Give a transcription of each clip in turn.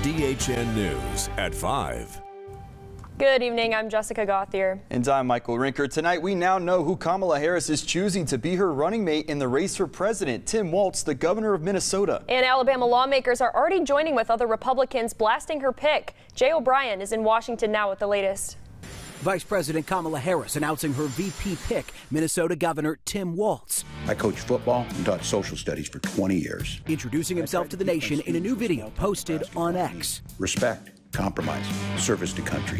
DHN News at 5. Good evening, I'm Jessica Gauthier. And I'm Michael Rinker. Tonight, we now know who Kamala Harris is choosing to be her running mate in the race for president. Tim Walz, the governor of Minnesota. And Alabama lawmakers are already joining with other Republicans blasting her pick. Jay O'Brien is in Washington now with the latest. Vice President Kamala Harris announcing her VP pick, Minnesota Governor Tim Walz. I coached football and taught social studies for 20 years. Introducing himself to the nation in a new video posted on X. Respect, compromise, service to country.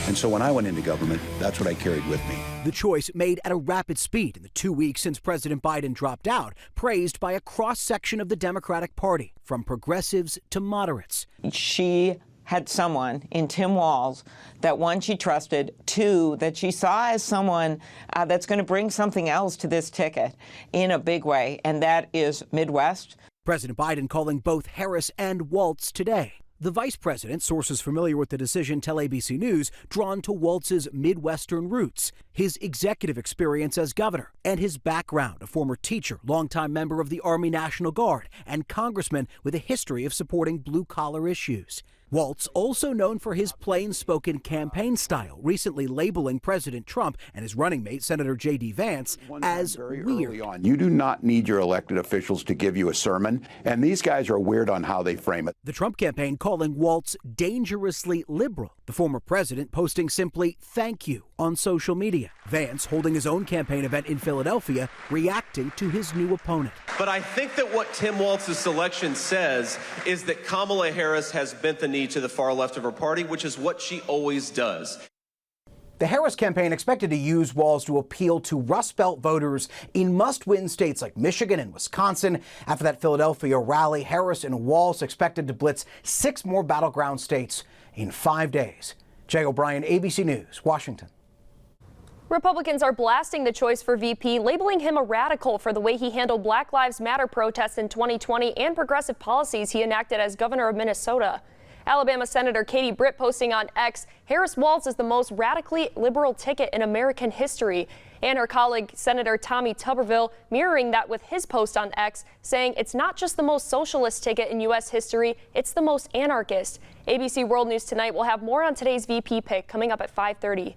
And so when I went into government, that's what I carried with me. The choice made at a rapid speed in the 2 weeks since President Biden dropped out, praised by a cross-section of the Democratic Party, from progressives to moderates. She had someone in Tim Walz that, one, she trusted, two, that she saw as someone that's going to bring something else to this ticket in a big way, and that is Midwest. President Biden calling both Harris and Walz today. The vice president, sources familiar with the decision tell ABC News, drawn to Walz's Midwestern roots, his executive experience as governor, and his background, a former teacher, longtime member of the Army National Guard, and congressman with a history of supporting blue-collar issues. Walz, also known for his plain-spoken campaign style, recently labeling President Trump and his running mate, Senator J.D. Vance, as weird. You do not need your elected officials to give you a sermon, and these guys are weird on how they frame it. The Trump campaign calling Walz dangerously liberal, the former president posting simply "thank you" on social media. Vance, holding his own campaign event in Philadelphia, reacting to his new opponent. But I think that what Tim Walz's selection says is that Kamala Harris has bent the knee to the far left of her party, which is what she always does. The Harris campaign expected to use Walz to appeal to Rustbelt voters in must-win states like Michigan and Wisconsin. After that Philadelphia rally, Harris and Walz expected to blitz 6 more battleground states in 5 days. Jay O'Brien, ABC News, Washington. Republicans are blasting the choice for VP, labeling him a radical for the way he handled Black Lives Matter protests in 2020 and progressive policies he enacted as governor of Minnesota. Alabama Senator Katie Britt posting on X, Harris-Walz is the most radically liberal ticket in American history. And her colleague, Senator Tommy Tuberville, mirroring that with his post on X, saying it's not just the most socialist ticket in U.S. history, it's the most anarchist. ABC World News Tonight will have more on today's VP pick coming up at 5:30.